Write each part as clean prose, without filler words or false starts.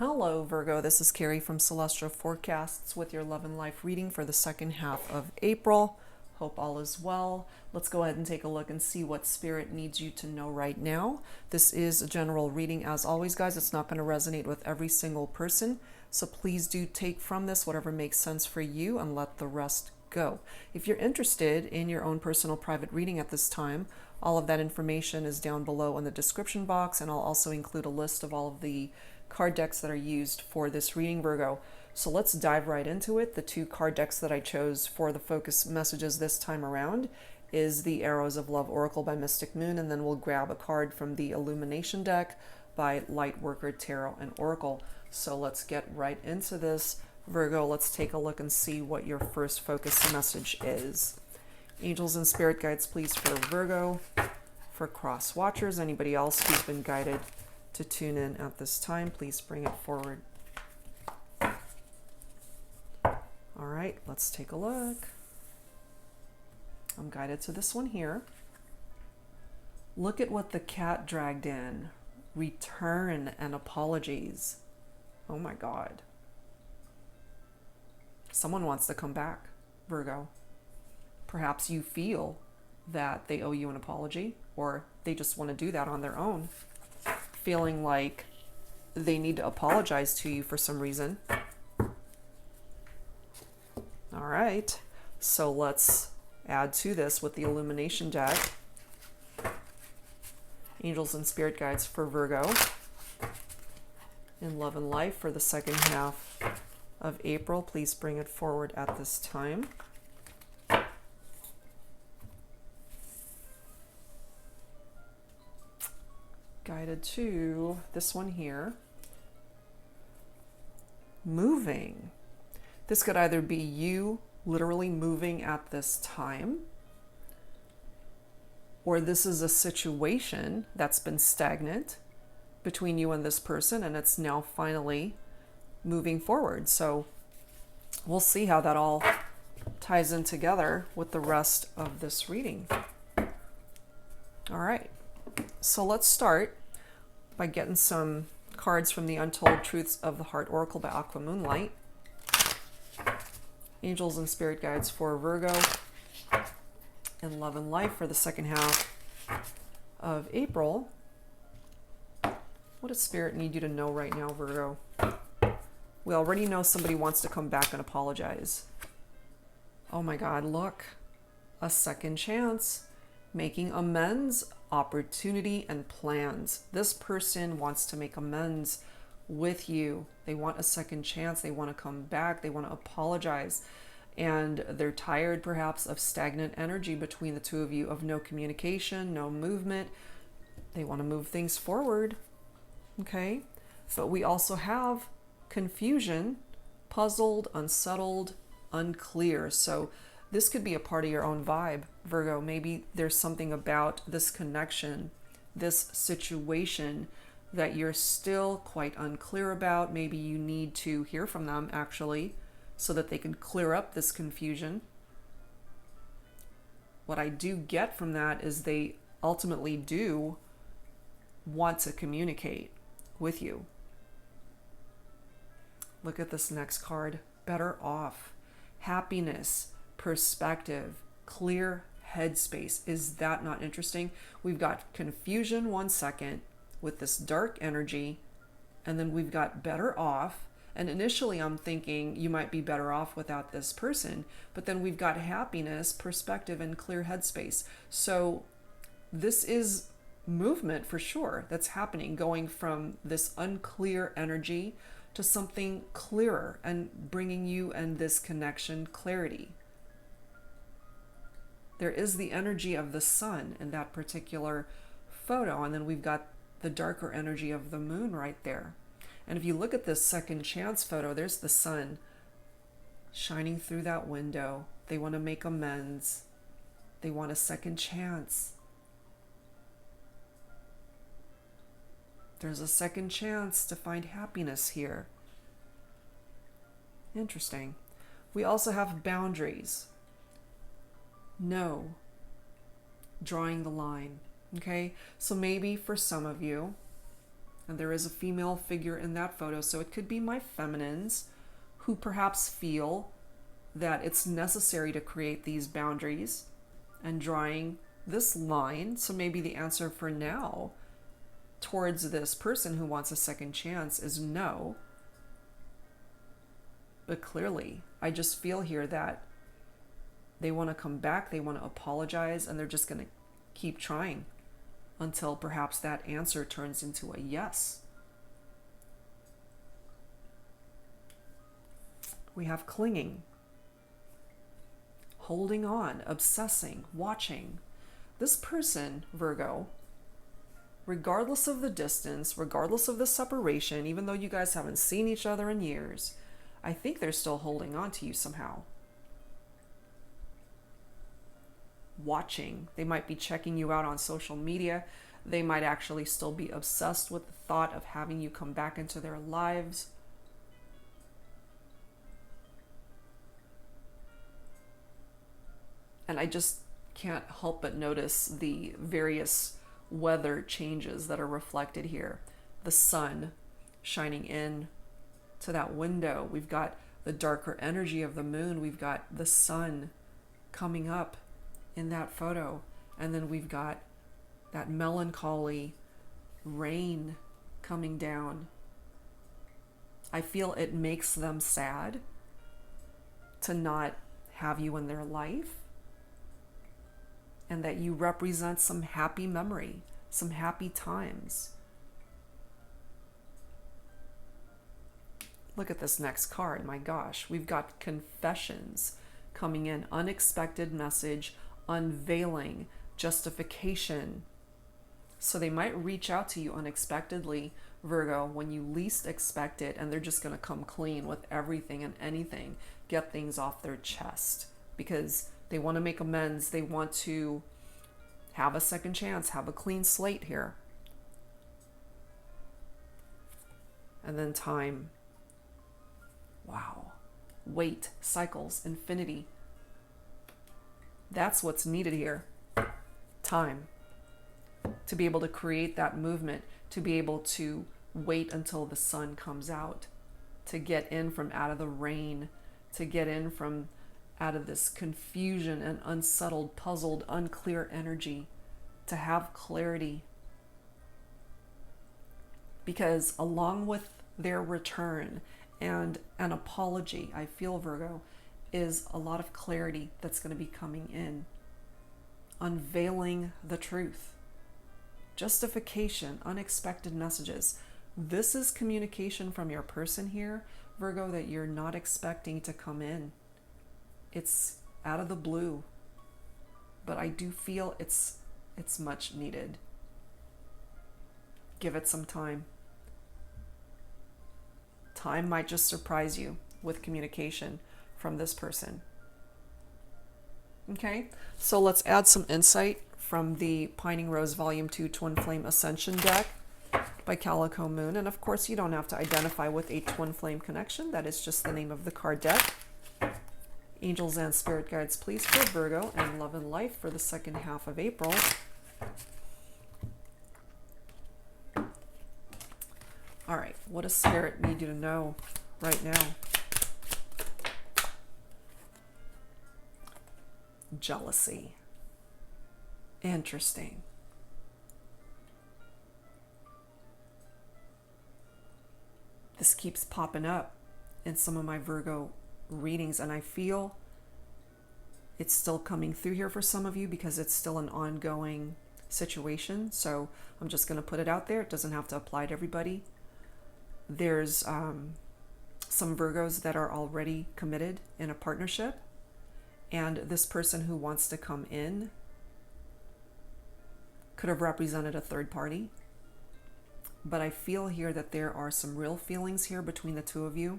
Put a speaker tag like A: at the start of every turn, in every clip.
A: Hello, Virgo. This is Carrie from Celestial Forecasts with your love and life reading for the second half of April. Hope all is well. Let's go ahead and take a look and see what Spirit needs you to know right now. This is a general reading. As always, guys, it's not going to resonate with every single person. So please do take from this whatever makes sense for you and let the rest go. If you're interested in your own personal private reading at this time, all of that information is down below in the description box, and I'll also include a list of all of the card decks that are used for this reading, Virgo. So let's dive right into it. The two card decks that I chose for the focus messages this time around is the Arrows of Love Oracle by Mystic Moon, and then we'll grab a card from the Illumination deck by Lightworker Tarot and Oracle. So let's get right into this, Virgo. Let's take a look and see what your first focus message is. Angels and spirit guides, please, for Virgo. For cross watchers, anybody else who's been guided to tune in at this time, please bring it forward. All right, let's take a look. I'm guided to this one here. Look at what the cat dragged in. Return and apologies. Oh my God. Someone wants to come back, Virgo. Perhaps you feel that they owe you an apology, or they just want to do that on their own, feeling like they need to apologize to you for some reason. All right, so let's add to this with the Illumination deck. Angels and spirit guides for Virgo in love and life for the second half of April. Please bring it forward at this time. Guided to this one here. Moving. This could either be you literally moving at this time, or this is a situation that's been stagnant between you and this person, and it's now finally moving forward. So we'll see how that all ties in together with the rest of this reading. All right, so let's start by getting some cards from the Untold Truths of the Heart Oracle by Aqua Moonlight. Angels and spirit guides for Virgo in love and life for the second half of April. What does Spirit need you to know right now, Virgo? We already know somebody wants to come back and apologize. Oh my God, look. A second chance. Making amends, opportunity, and plans. This person wants to make amends with you. They want a second chance. They want to come back. They want to apologize. And they're tired, perhaps, of stagnant energy between the two of you, of no communication, no movement. They want to move things forward. Okay? But we also have confusion, puzzled, unsettled, unclear. So this could be a part of your own vibe, Virgo. Maybe there's something about this connection, this situation that you're still quite unclear about. Maybe you need to hear from them, actually, so that they can clear up this confusion. What I do get from that is they ultimately do want to communicate with you. Look at this next card. Better off. Happiness. Perspective, clear headspace. Is that not interesting? We've got confusion 1 second with this dark energy, and then we've got better off. And initially I'm thinking you might be better off without this person, but then we've got happiness, perspective, and clear headspace. So this is movement for sure that's happening, going from this unclear energy to something clearer and bringing you and this connection clarity. There is the energy of the sun in that particular photo, and then we've got the darker energy of the moon right there. And if you look at this second chance photo, there's the sun shining through that window. They want to make amends. They want a second chance. There's a second chance to find happiness here. Interesting. We also have boundaries. No. Drawing the line. Okay? So maybe for some of you, And there is a female figure in that photo, so it could be my feminines who perhaps feel that it's necessary to create these boundaries and drawing this line. So maybe the answer for now towards this person who wants a second chance is no. But clearly, I just feel here that they want to come back, they want to apologize, and they're just going to keep trying until perhaps that answer turns into a yes. We have clinging, holding on, obsessing, watching. This person, Virgo, regardless of the distance, regardless of the separation, even though you guys haven't seen each other in years, I think they're still holding on to you somehow. Watching. They might be checking you out on social media. They might actually still be obsessed with the thought of having you come back into their lives. And I just can't help but notice the various weather changes that are reflected here. The sun shining in to that window. We've got the darker energy of the moon. We've got the sun coming up in that photo. And then we've got that melancholy rain coming down. I feel it makes them sad to not have you in their life, and that you represent some happy memory, some happy times. Look at this next card. My gosh, we've got confessions coming in, unexpected message, unveiling, justification. So they might reach out to you unexpectedly, Virgo, when you least expect it, and they're just going to come clean with everything and anything, get things off their chest, because they want to make amends. They want to have a second chance, have a clean slate here. And then time. Wow. Wait, cycles, infinity. That's what's needed here. Time. To be able to create that movement, to be able to wait until the sun comes out, to get in from out of the rain, to get in from out of this confusion and unsettled, puzzled, unclear energy, to have clarity. Because along with their return and an apology, I feel, Virgo, is a lot of clarity that's going to be coming in. Unveiling the truth. Justification, unexpected messages. This is communication from your person here, Virgo, that you're not expecting to come in. It's out of the blue, but I do feel it's much needed. Give it some time. Time might just surprise you with communication from this person. Okay, so let's add some insight from the Pining Rose Volume 2 Twin Flame Ascension deck by Calico Moon. And of course, you don't have to identify with a twin flame connection. That is just the name of the card deck. Angels and spirit guides, please, for Virgo and love and life for the second half of April. All right, what does spirit need you to know right now? Jealousy. Interesting. This keeps popping up in some of my Virgo readings, and I feel it's still coming through here for some of you because it's still an ongoing situation. So I'm just going to put it out there. It doesn't have to apply to everybody. There's some Virgos that are already committed in a partnership, and this person who wants to come in could have represented a third party. But I feel here that there are some real feelings here between the two of you.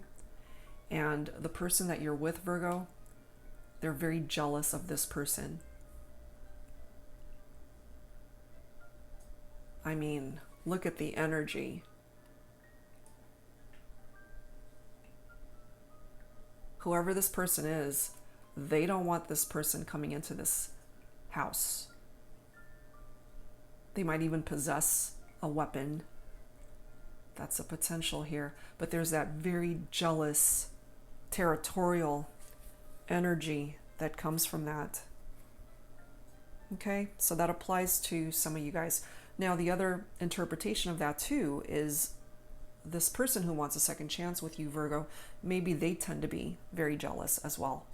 A: And the person that you're with, Virgo, they're very jealous of this person. I mean, look at the energy. Whoever this person is, they don't want this person coming into this house. They might even possess a weapon That's a potential here. But there's that very jealous, territorial energy that comes from that. Okay, so that applies to some of you guys. Now, the other interpretation of that too is this person who wants a second chance with you, Virgo, maybe they tend to be very jealous as well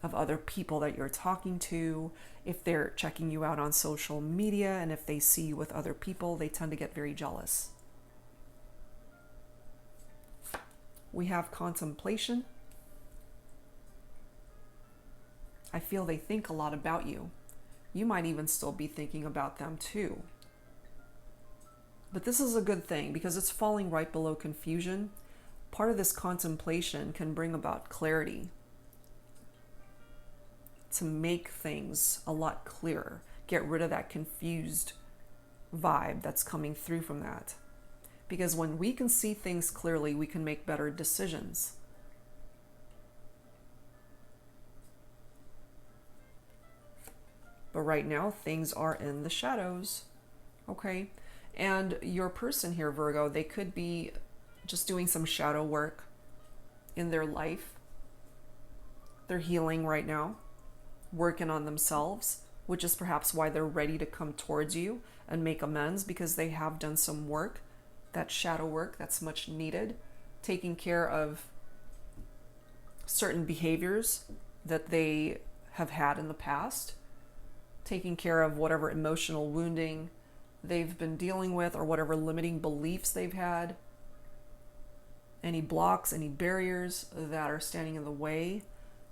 A: of other people that you're talking to. If they're checking you out on social media and if they see you with other people, they tend to get very jealous. We have contemplation. I feel they think a lot about you. You might even still be thinking about them too. But this is a good thing because it's falling right below confusion. Part of this contemplation can bring about clarity to make things a lot clearer. Get rid of that confused vibe that's coming through from that. Because when we can see things clearly, we can make better decisions. But right now, things are in the shadows. Okay? And your person here, Virgo, they could be just doing some shadow work in their life. They're healing right now, working on themselves, which is perhaps why they're ready to come towards you and make amends, because they have done some work, that shadow work that's much needed, taking care of certain behaviors that they have had in the past, taking care of whatever emotional wounding they've been dealing with or whatever limiting beliefs they've had, any blocks, any barriers that are standing in the way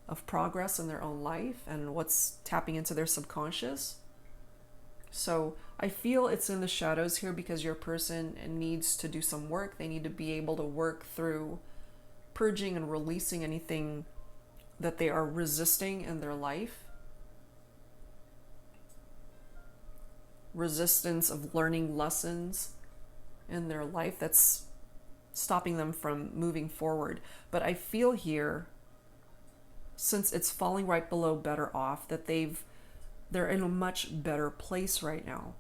A: of progress in their own life and what's tapping into their subconscious. So I feel it's in the shadows here because your person needs to do some work. They need to be able to work through purging and releasing anything that they are resisting in their life. Resistance of learning lessons in their life that's stopping them from moving forward. But I feel here, since it's falling right below better off, that they're in a much better place right now.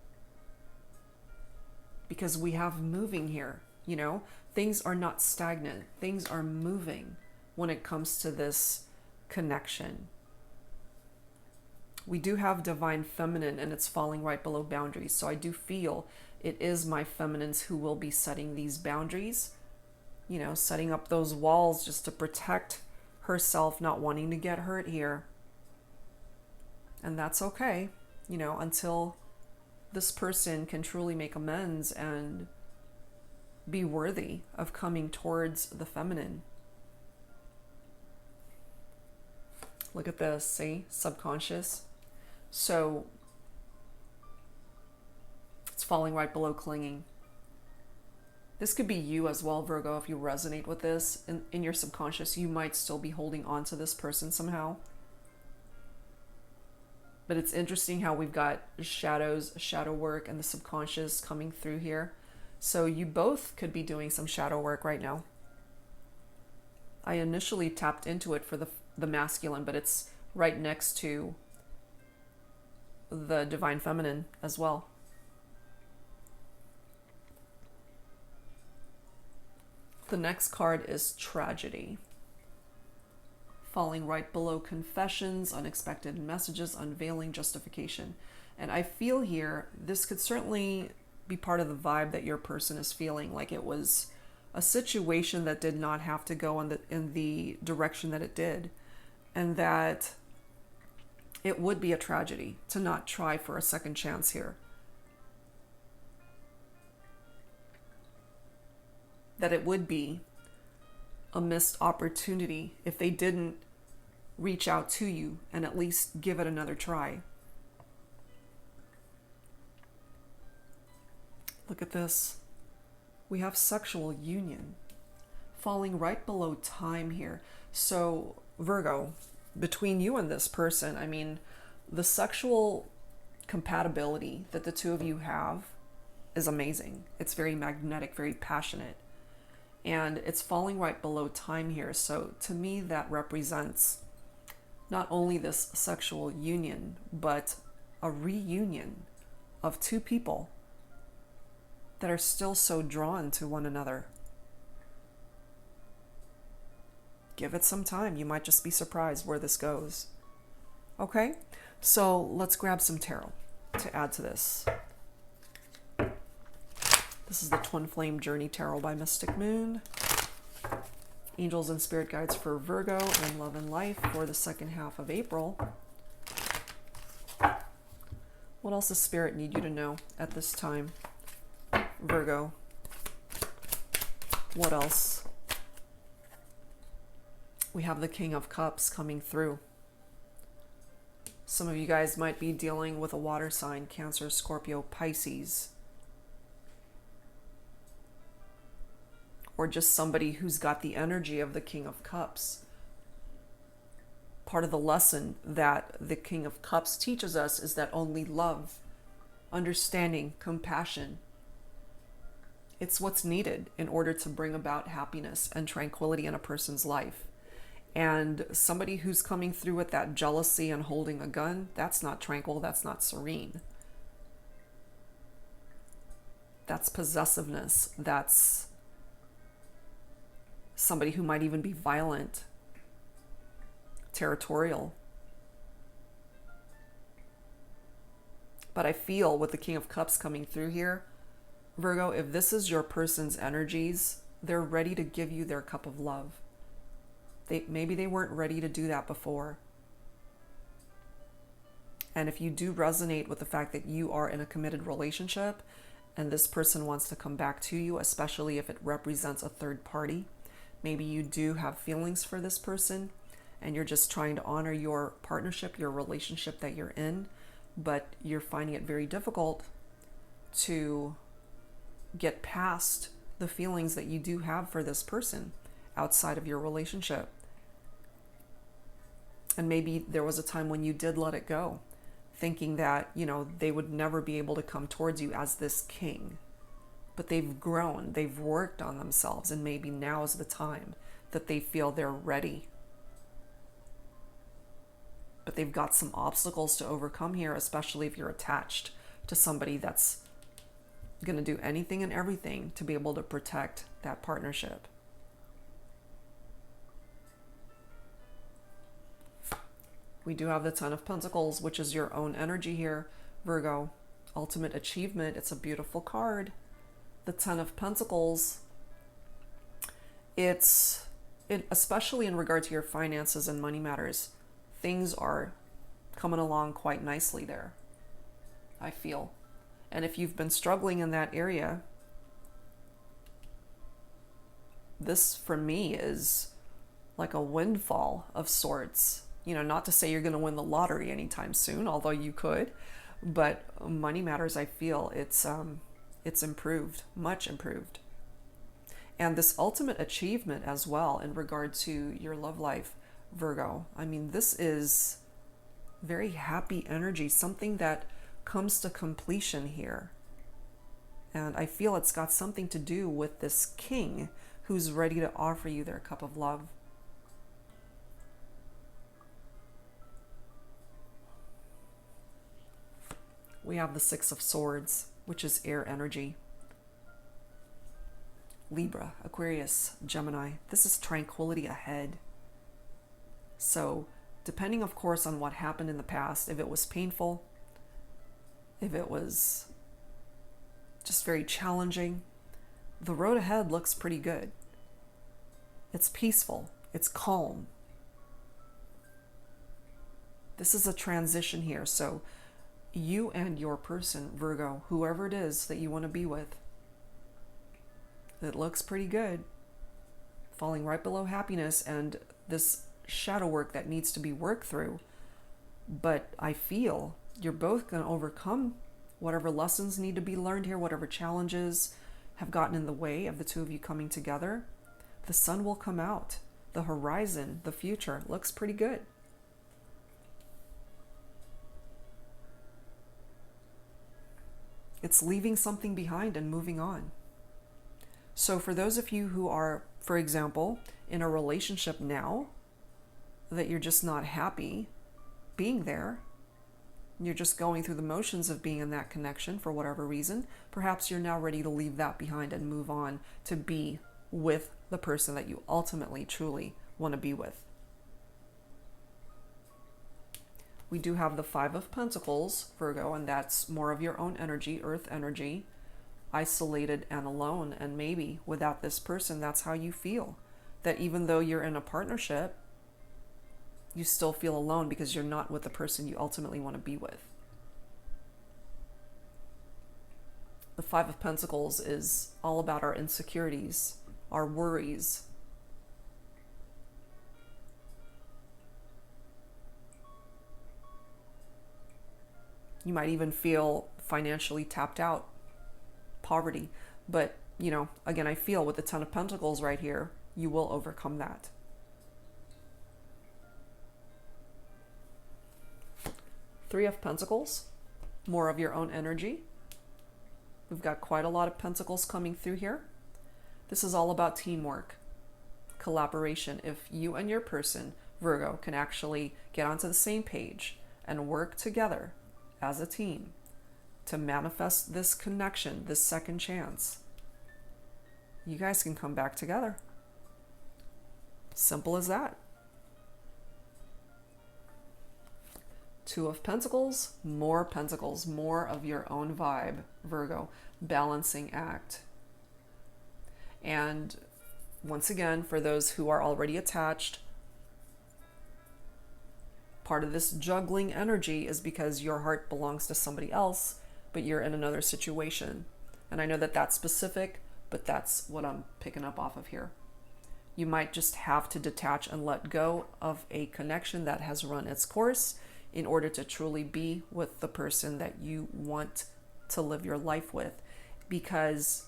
A: Because we have moving here, you know? Things are not stagnant. Things are moving when it comes to this connection. We do have divine feminine and it's falling right below boundaries. So I do feel it is my feminines who will be setting these boundaries, you know, setting up those walls just to protect herself, not wanting to get hurt here. And that's okay, you know, until this person can truly make amends and be worthy of coming towards the feminine. Look at this, see? Subconscious. So it's falling right below clinging. This could be you as well, Virgo, if you resonate with this. In your subconscious, you might still be holding on to this person somehow. But it's interesting how we've got shadows, shadow work, and the subconscious coming through here. So you both could be doing some shadow work right now. I initially tapped into it for the masculine, but it's right next to the divine feminine as well. The next card is tragedy. Falling right below confessions, unexpected messages, unveiling, justification. And I feel here, this could certainly be part of the vibe that your person is feeling, like it was a situation that did not have to go in the direction that it did, and that it would be a tragedy to not try for a second chance here. That it would be a missed opportunity if they didn't reach out to you and at least give it another try. Look at this. We have sexual union falling right below time here. So Virgo, between you and this person, I mean, the sexual compatibility that the two of you have is amazing. It's very magnetic, very passionate. And it's falling right below time here. So to me, that represents not only this sexual union, but a reunion of two people that are still so drawn to one another. Give it some time. You might just be surprised where this goes. Okay, so let's grab some tarot to add to this. This is the Twin Flame Journey Tarot by Mystic Moon. Angels and Spirit Guides for Virgo and Love and Life for the second half of April. What else does Spirit need you to know at this time, Virgo? What else? We have the King of Cups coming through. Some of you guys might be dealing with a water sign, Cancer, Scorpio, Pisces. Or just somebody who's got the energy of the King of Cups. Part of the lesson that the King of Cups teaches us is that only love, understanding, compassion, it's what's needed in order to bring about happiness and tranquility in a person's life. And somebody who's coming through with that jealousy and holding a gun, that's not tranquil, that's not serene. That's possessiveness. That's somebody who might even be violent, territorial. But I feel with the King of Cups coming through here, Virgo, if this is your person's energies, they're ready to give you their cup of love. Maybe they weren't ready to do that before. And if you do resonate with the fact that you are in a committed relationship and this person wants to come back to you, especially if it represents a third party, maybe you do have feelings for this person and you're just trying to honor your partnership, your relationship that you're in, but you're finding it very difficult to get past the feelings that you do have for this person outside of your relationship. And maybe there was a time when you did let it go, thinking that, they would never be able to come towards you as this king. But they've grown, they've worked on themselves, and maybe now is the time that they feel they're ready. But they've got some obstacles to overcome here, especially if you're attached to somebody that's going to do anything and everything to be able to protect that partnership. We do have the Ten of Pentacles, which is your own energy here, Virgo. Ultimate achievement. It's a beautiful card. The Ten of Pentacles, especially in regard to your finances and money matters, things are coming along quite nicely there, I feel. And if you've been struggling in that area, this for me is like a windfall of sorts. Not to say you're going to win the lottery anytime soon, although you could, but money matters, I feel it's improved, much improved. And this ultimate achievement as well in regard to your love life, Virgo. This is very happy energy, something that comes to completion here. And I feel it's got something to do with this king who's ready to offer you their cup of love. We have the Six of Swords, which is air energy. Libra, Aquarius, Gemini. This is tranquility ahead. So, depending, of course, on what happened in the past, if it was painful, if it was just very challenging, the road ahead looks pretty good. It's peaceful. It's calm. This is a transition here. So, you and your person, Virgo, whoever it is that you want to be with, it looks pretty good. Falling right below happiness and this shadow work that needs to be worked through. But I feel you're both going to overcome whatever lessons need to be learned here, whatever challenges have gotten in the way of the two of you coming together. The sun will come out. The horizon, the future looks pretty good. It's leaving something behind and moving on. So for those of you who are, for example, in a relationship now that you're just not happy being there, You're just going through the motions of being in that connection for whatever reason. Perhaps you're now ready to leave that behind and move on to be with the person that you ultimately, truly want to be with. We do have the Five of Pentacles, Virgo, and that's more of your own energy, earth energy, isolated and alone. And maybe without this person, that's how you feel. That even though you're in a partnership, you still feel alone because you're not with the person you ultimately want to be with. The Five of Pentacles is all about our insecurities, our worries. You might even feel financially tapped out, poverty. But, again, I feel with the Ten of Pentacles right here, you will overcome that. Three of Pentacles, more of your own energy. We've got quite a lot of pentacles coming through here. This is all about teamwork, collaboration. If you and your person, Virgo, can actually get onto the same page and work together as a team to manifest this connection, this second chance, you guys can come back together. Simple as that. Two of Pentacles, more pentacles, more of your own vibe, Virgo, balancing act. And once again, for those who are already attached, part of this juggling energy is because your heart belongs to somebody else, but you're in another situation. And I know that that's specific, but that's what I'm picking up off of here. You might just have to detach and let go of a connection that has run its course in order to truly be with the person that you want to live your life with. Because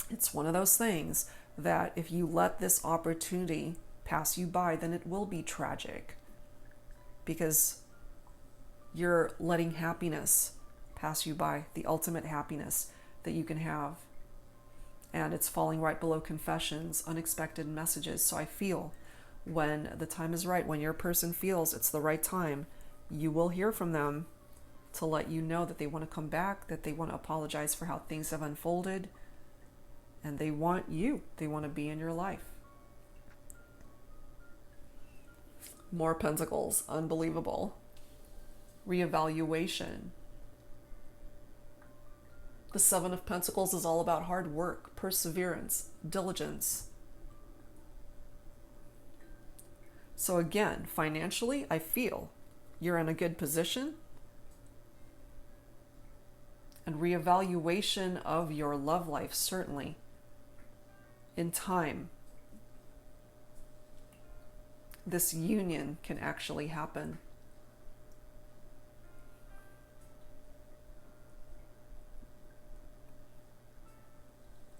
A: it's one of those things that if you let this opportunity pass you by, then it will be tragic. Because you're letting happiness pass you by, the ultimate happiness that you can have. And it's falling right below confessions, unexpected messages. So I feel when the time is right, when your person feels it's the right time, you will hear from them to let you know that they want to come back, that they want to apologize for how things have unfolded, and they want you. They want to be in your life. More pentacles, unbelievable. Reevaluation. The Seven of Pentacles is all about hard work, perseverance, diligence. So again, financially, I feel you're in a good position. And reevaluation of your love life, certainly, in time. This union can actually happen.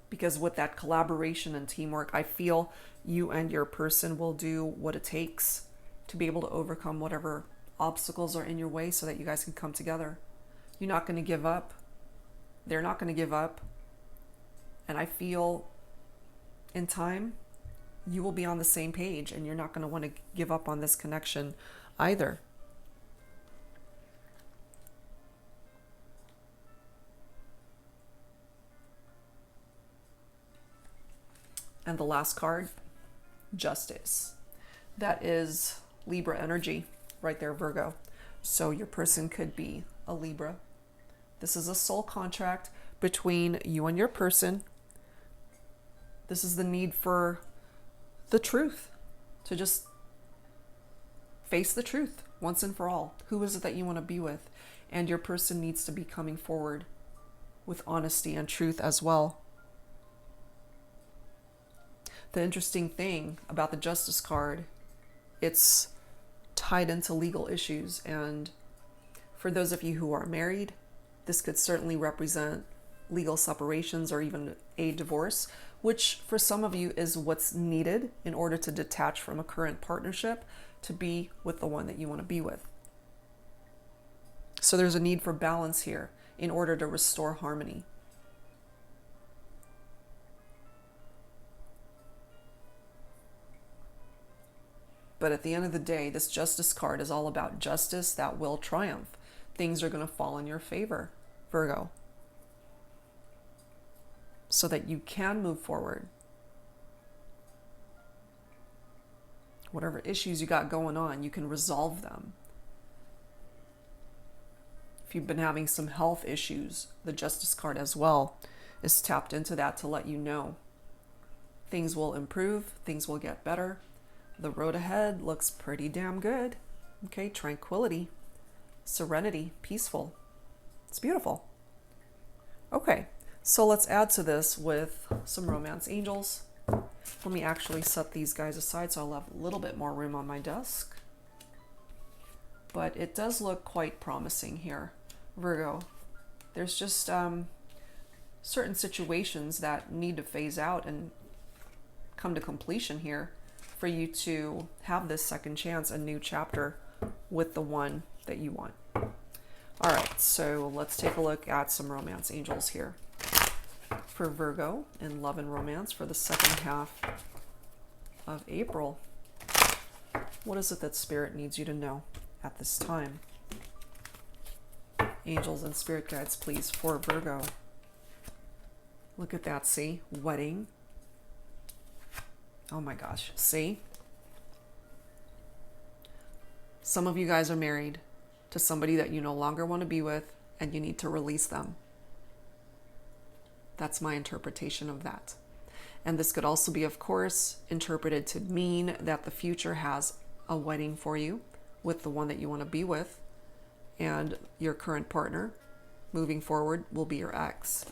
A: Because with that collaboration and teamwork, I feel you and your person will do what it takes to be able to overcome whatever obstacles are in your way so that you guys can come together. You're not going to give up. They're not going to give up. And I feel in time, you will be on the same page and you're not going to want to give up on this connection either. And the last card, Justice. That is Libra energy right there, Virgo. So your person could be a Libra. This is a soul contract between you and your person. This is the need for the truth, to just face the truth once and for all. Who is it that you want to be with? And your person needs to be coming forward with honesty and truth as well. The interesting thing about the Justice card, it's tied into legal issues. And for those of you who are married, this could certainly represent legal separations or even a divorce, which for some of you is what's needed in order to detach from a current partnership to be with the one that you want to be with. So there's a need for balance here in order to restore harmony. But at the end of the day, this Justice card is all about justice that will triumph. things are going to fall in your favor, Virgo, so that you can move forward. Whatever issues you got going on, you can resolve them. If you've been having some health issues, the Justice card as well is tapped into that to let you know things will improve, things will get better. The road ahead looks pretty damn good. Okay, tranquility, serenity, peaceful. It's beautiful. Okay, so let's add to this with some romance angels. Let me actually set these guys aside so I'll have a little bit more room on my desk. But it does look quite promising here, Virgo. There's just certain situations that need to phase out and come to completion here for you to have this second chance, a new chapter with the one that you want. All right, so let's take a look at some romance angels here for Virgo in love and romance for the second half of April. What is it that Spirit needs you to know at this time? Angels and spirit guides, please, for Virgo. Look at that, see? Wedding. Oh my gosh, see? Some of you guys are married to somebody that you no longer want to be with, and you need to release them. That's my interpretation of that. And this could also be, of course, interpreted to mean that the future has a wedding for you with the one that you want to be with, and your current partner moving forward will be your ex.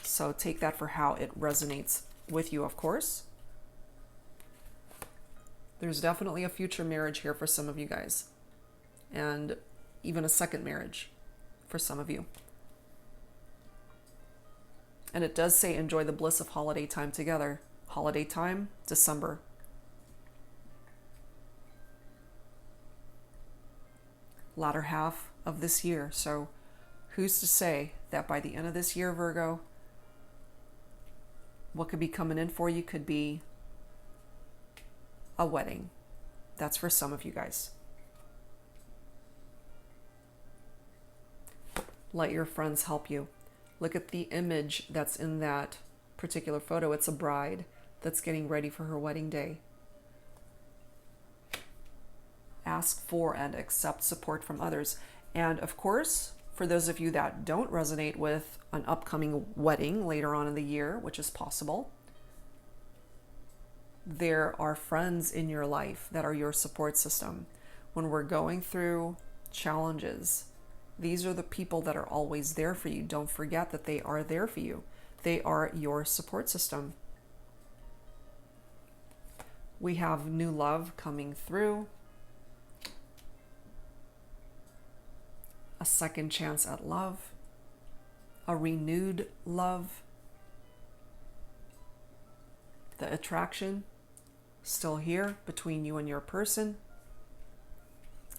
A: So take that for how it resonates with you, of course. There's definitely a future marriage here for some of you guys, and even a second marriage for some of you. And it does say enjoy the bliss of holiday time together. Holiday time, December. Latter half of this year. So who's to say that by the end of this year, Virgo, what could be coming in for you could be a wedding. That's for some of you guys. Let your friends help you. Look at the image that's in that particular photo. It's a bride that's getting ready for her wedding day. Ask for and accept support from others. And of course, for those of you that don't resonate with an upcoming wedding later on in the year, which is possible, there are friends in your life that are your support system. When we're going through challenges, these are the people that are always there for you. Don't forget that they are there for you. They are your support system. We have new love coming through. A second chance at love. A renewed love. The attraction still here between you and your person.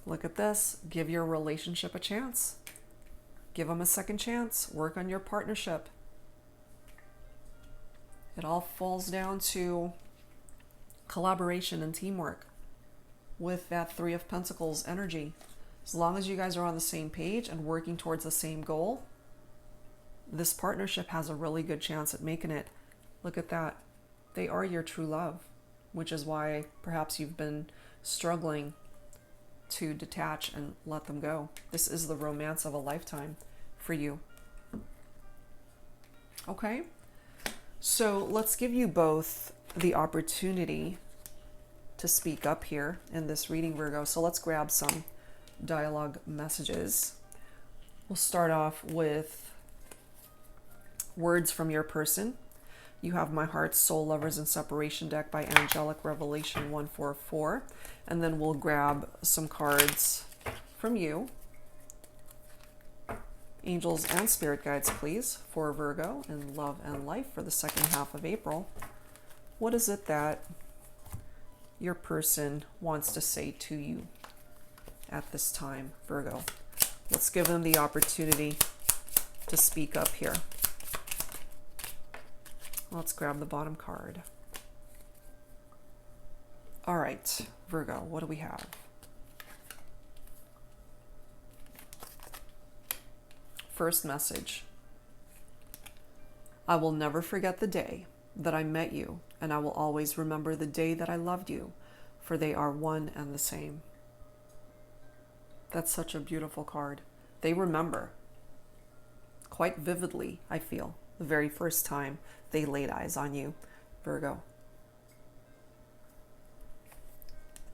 A: Look at this. Give your relationship a chance. Give them a second chance. Work on your partnership. It all falls down to collaboration and teamwork with that Three of Pentacles energy. As long as you guys are on the same page and working towards the same goal, this partnership has a really good chance at making it. Look at that. They are your true love, which is why perhaps you've been struggling to detach and let them go. This is the romance of a lifetime for you. Okay, so let's give you both the opportunity to speak up here in this reading, Virgo. So let's grab some dialogue messages. We'll start off with words from your person. You have My Heart, Soul, Lovers, and Separation deck by Angelic Revelation 144. And then we'll grab some cards from you. Angels and spirit guides, please, for Virgo in love and life for the second half of April. What is it that your person wants to say to you at this time, Virgo? Let's give them the opportunity to speak up here. Let's grab the bottom card. All right, Virgo, what do we have? First message. I will never forget the day that I met you, and I will always remember the day that I loved you, for they are one and the same. That's such a beautiful card. They remember quite vividly, I feel, the very first time they laid eyes on you, Virgo.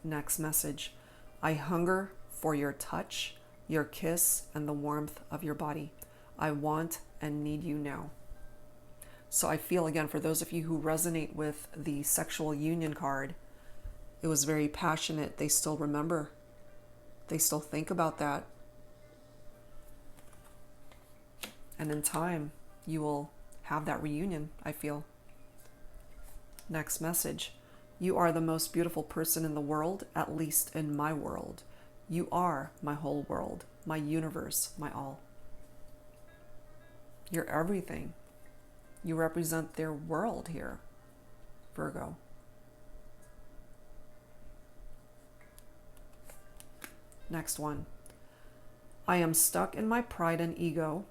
A: Next message. I hunger for your touch, your kiss, and the warmth of your body. I want and need you now. So I feel, again, for those of you who resonate with the sexual union card, it was very passionate. They still remember. They still think about that. And in time, you will have that reunion, I feel. Next message. You are the most beautiful person in the world, at least in my world. You are my whole world, my universe, my all. You're everything. You represent their world here, Virgo. Next one. I am stuck in my pride and ego,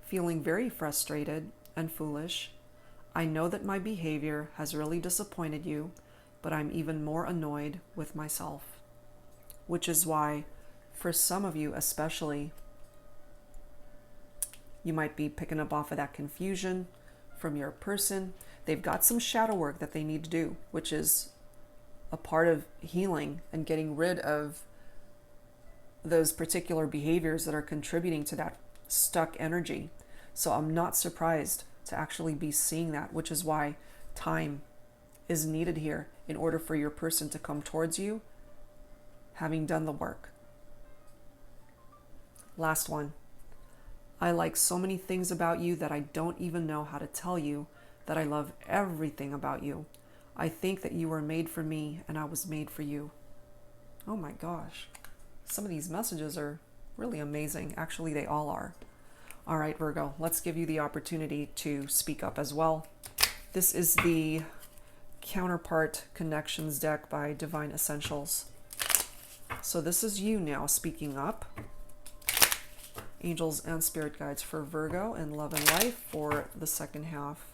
A: feeling very frustrated and foolish. I know that my behavior has really disappointed you, but I'm even more annoyed with myself. Which is why, for some of you especially, you might be picking up off of that confusion from your person. They've got some shadow work that they need to do, which is a part of healing and getting rid of those particular behaviors that are contributing to that stuck energy. So I'm not surprised to actually be seeing that, which is why time is needed here in order for your person to come towards you, having done the work. Last one. I like so many things about you that I don't even know how to tell you that I love everything about you. I think that you were made for me and I was made for you. Oh my gosh. Some of these messages are really amazing. Actually, they all are. All right, Virgo, let's give you the opportunity to speak up as well. This is the Counterpart Connections deck by Divine Essentials. So this is you now speaking up. Angels and spirit guides for Virgo and love and life for the second half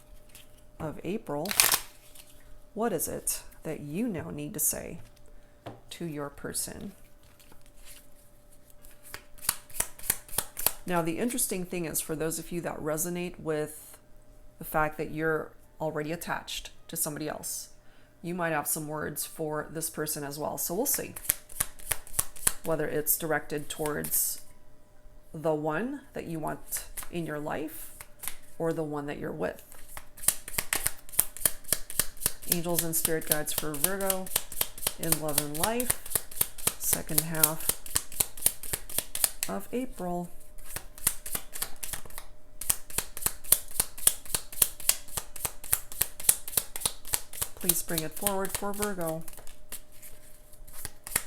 A: of April. What is it that you now need to say to your person? Now, the interesting thing is, for those of you that resonate with the fact that you're already attached to somebody else, you might have some words for this person as well. So we'll see whether it's directed towards the one that you want in your life or the one that you're with. Angels and spirit guides for Virgo in love and life, second half of April. Please bring it forward for Virgo.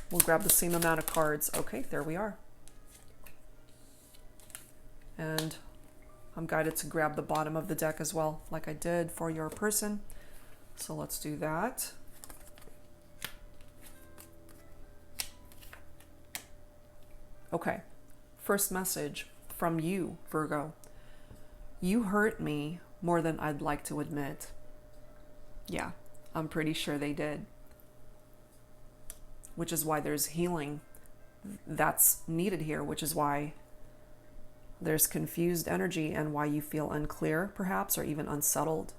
A: We'll grab the same amount of cards. Okay, there we are. And I'm guided to grab the bottom of the deck as well, like I did for your person. So let's do that. Okay, first message from you, Virgo. You hurt me more than I'd like to admit. Yeah, I'm pretty sure they did. Which is why there's healing that's needed here, which is why there's confused energy and why you feel unclear, perhaps, or even unsettled.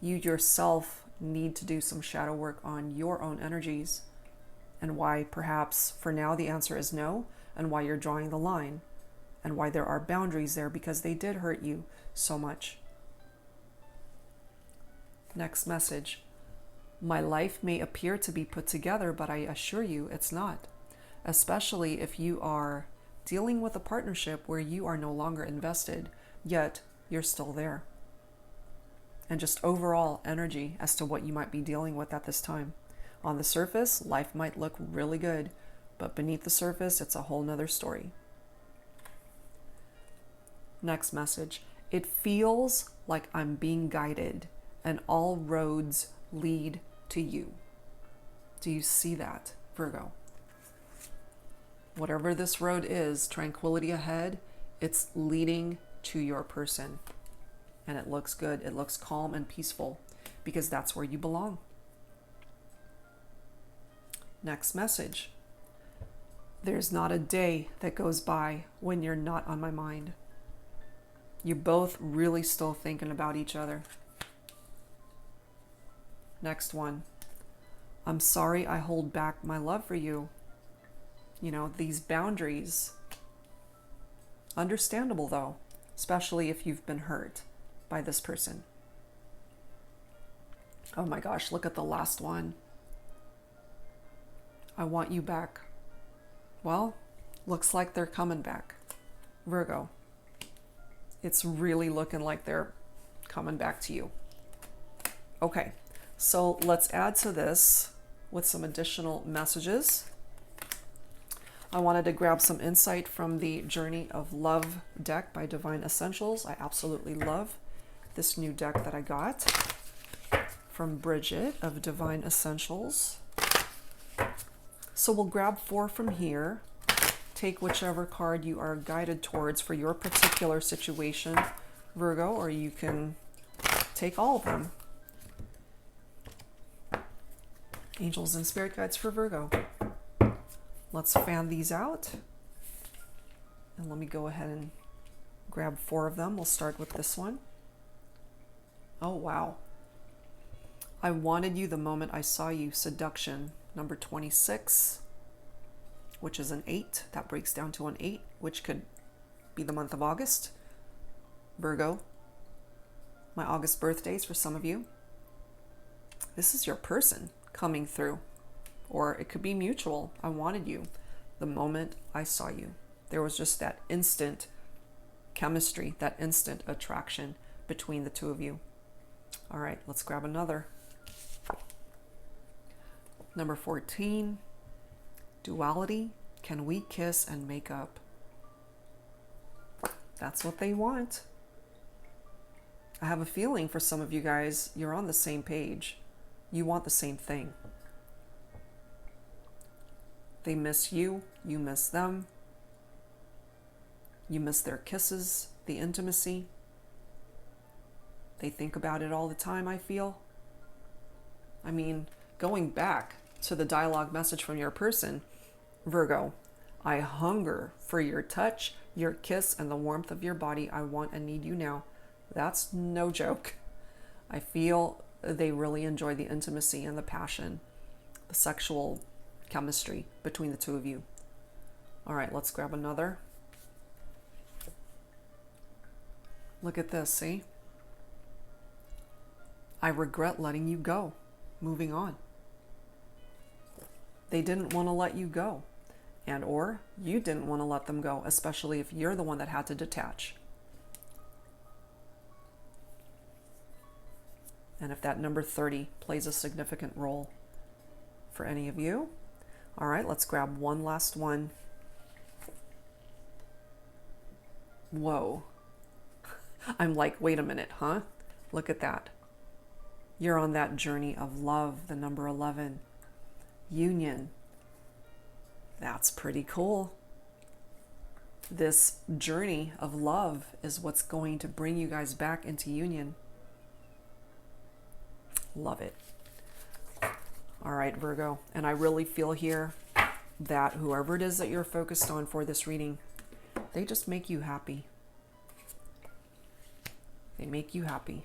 A: You yourself need to do some shadow work on your own energies, and why perhaps for now the answer is no, and why you're drawing the line, and why there are boundaries there because they did hurt you so much. Next message. My life may appear to be put together, but I assure you it's not, especially if you are dealing with a partnership where you are no longer invested, yet you're still there. And just overall energy as to what you might be dealing with at this time. On the surface, life might look really good, but beneath the surface, it's a whole nother story. Next message. It feels like I'm being guided and all roads lead to you. Do you see that, Virgo? Whatever this road is, tranquility ahead, It's leading to your person. And it looks good. It looks calm and peaceful because that's where you belong. Next message. There's not a day that goes by when you're not on my mind. You're both really still thinking about each other. Next one. I'm sorry I hold back my love for you. You know, these boundaries. Understandable though, especially if you've been hurt by this person. Oh my gosh, look at the last one. I want you back. Well, looks like they're coming back. Virgo. It's really looking like they're coming back to you. Okay, so let's add to this with some additional messages. I wanted to grab some insight from the Journey of Love deck by Divine Essentials. I absolutely love this new deck that I got from Bridget of Divine Essentials. So we'll grab 4 from here. Take whichever card you are guided towards for your particular situation, Virgo, or you can take all of them. Angels and Spirit Guides for Virgo. Let's fan these out. And let me go ahead and grab 4 of them. We'll start with this one. Oh, wow. I wanted you the moment I saw you. Seduction, number 26, which is an 8. That breaks down to an 8, which could be the month of August. Virgo, my August birthdays for some of you. This is your person coming through. Or it could be mutual. I wanted you the moment I saw you. There was just that instant chemistry, that instant attraction between the two of you. All right, let's grab another. Number 14, duality. Can we kiss and make up? That's what they want. I have a feeling for some of you guys, you're on the same page. You want the same thing. They miss you, you miss them. You miss their kisses, the intimacy. They think about it all the time, I feel. I mean, going back to the dialogue message from your person, Virgo, I hunger for your touch, your kiss, and the warmth of your body. I want and need you now. That's no joke. I feel they really enjoy the intimacy and the passion, the sexual chemistry between the two of you. All right, let's grab another. Look at this, see? I regret letting you go. Moving on. They didn't want to let you go. And or you didn't want to let them go, especially if you're the one that had to detach. And if that number 30 plays a significant role for any of you. All right, let's grab one last one. Whoa. I'm like, wait a minute, huh? Look at that. You're on that journey of love, the number 11. Union. That's pretty cool. This journey of love is what's going to bring you guys back into union. Love it. All right, Virgo. And I really feel here that whoever it is that you're focused on for this reading, they just make you happy. They make you happy.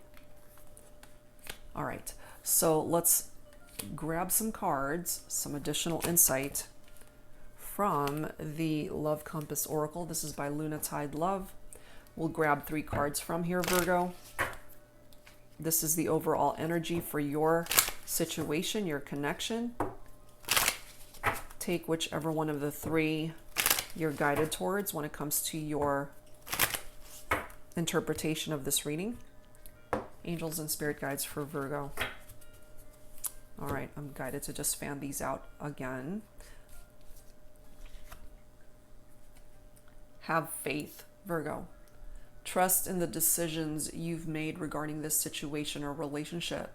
A: All right, so let's grab some cards, some additional insight from the Love Compass Oracle. This is by Lunatide Love. We'll grab 3 cards from here, Virgo. This is the overall energy for your situation, your connection. Take whichever one of the 3 you're guided towards when it comes to your interpretation of this reading. Angels and Spirit Guides for Virgo. All right, I'm guided to just fan these out again. Have faith, Virgo. Trust in the decisions you've made regarding this situation or relationship.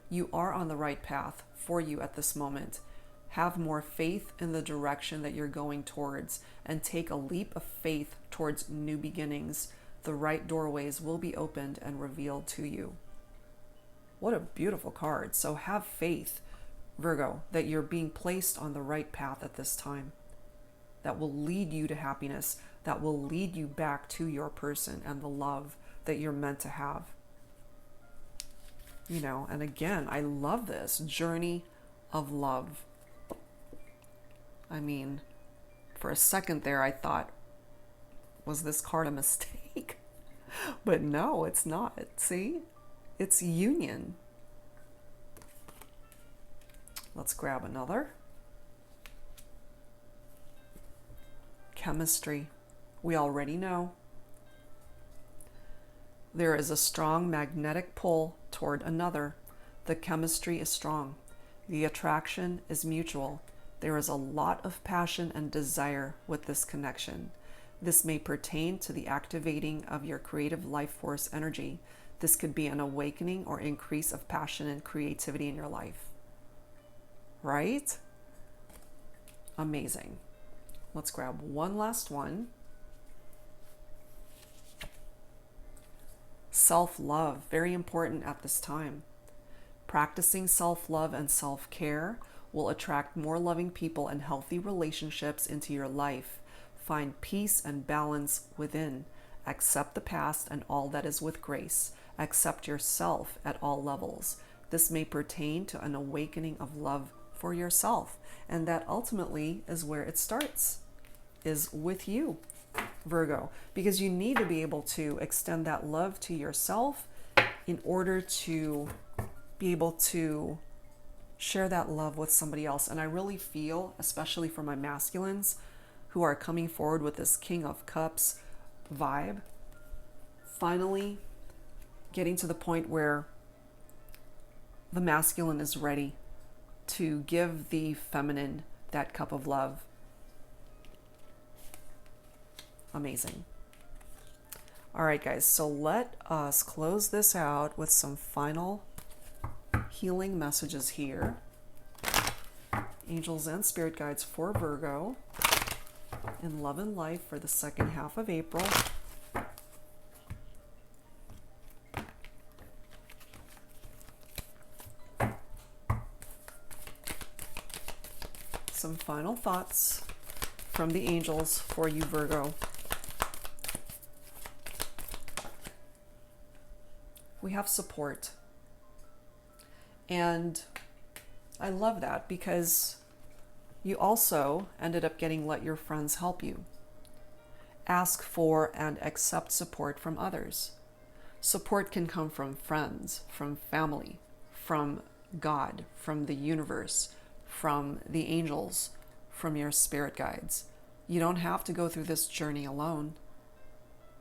A: You are on the right path for you at this moment. Have more faith in the direction that you're going towards and take a leap of faith towards new beginnings. The right doorways will be opened and revealed to you. What a beautiful card. So have faith, Virgo, that you're being placed on the right path at this time. That will lead you to happiness. That will lead you back to your person and the love that you're meant to have. You know, and again, I love this journey of love. I mean, for a second there, I thought, was this card a mistake? But no, it's not. See? It's union. Let's grab another. Chemistry. We already know. There is a strong magnetic pull toward another. The chemistry is strong. The attraction is mutual. There is a lot of passion and desire with this connection. This may pertain to the activating of your creative life force energy. This could be an awakening or increase of passion and creativity in your life. Right? Amazing. Let's grab one last one. Self-love, very important at this time. Practicing self-love and self-care will attract more loving people and healthy relationships into your life. Find peace and balance within. Accept the past and all that is with grace. Accept yourself at all levels. This may pertain to an awakening of love for yourself. And that ultimately is where it starts, is with you, Virgo. Because you need to be able to extend that love to yourself in order to be able to share that love with somebody else. And I really feel, especially for my masculines who are coming forward with this King of Cups vibe, finally getting to the point where the masculine is ready to give the feminine that cup of love. Amazing. All right, guys, so let us close this out with some final healing messages here. Angels and spirit guides for Virgo in love and life for the second half of April. Some final thoughts from the angels for you, Virgo. We have support. And I love that because you also ended up getting let your friends help you. Ask for and accept support from others. Support can come from friends, from family, from God, from the universe, from the angels, from your spirit guides. You don't have to go through this journey alone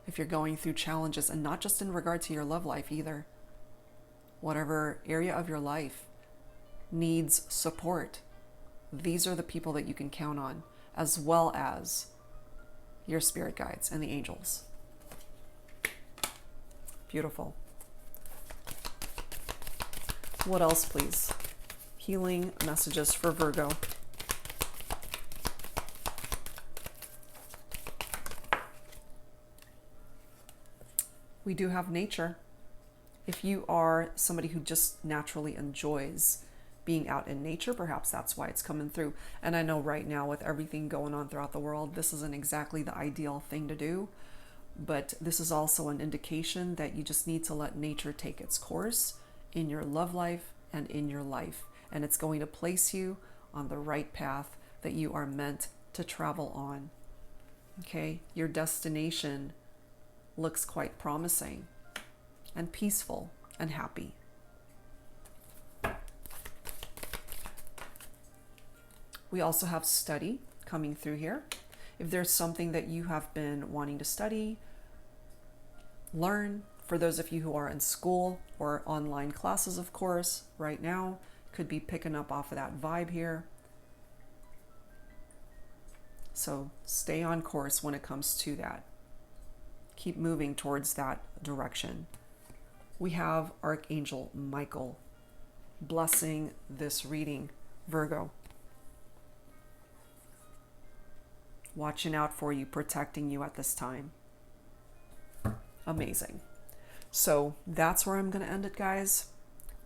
A: if you're going through challenges, and not just in regard to your love life either. Whatever area of your life needs support, these are the people that you can count on, as well as your spirit guides and the angels. Beautiful. What else, please? Healing messages for Virgo. We do have nature. If you are somebody who just naturally enjoys being out in nature, perhaps that's why it's coming through. And I know right now with everything going on throughout the world, this isn't exactly the ideal thing to do, but this is also an indication that you just need to let nature take its course in your love life and in your life. And it's going to place you on the right path that you are meant to travel on. Okay? Your destination looks quite promising and peaceful and happy. We also have study coming through here. If there's something that you have been wanting to study, learn, for those of you who are in school or online classes, of course, right now, could be picking up off of that vibe here. So stay on course when it comes to that. Keep moving towards that direction. We have Archangel Michael blessing this reading, Virgo. watching out for you, protecting you at this time. Amazing. So that's where I'm going to end it, guys.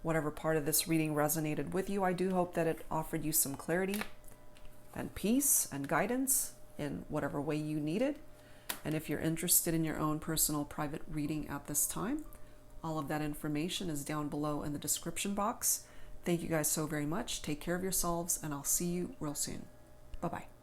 A: Whatever part of this reading resonated with you, I do hope that it offered you some clarity and peace and guidance in whatever way you needed. And if you're interested in your own personal private reading at this time, all of that information is down below in the description box. Thank you guys so very much. Take care of yourselves, and I'll see you real soon. Bye-bye.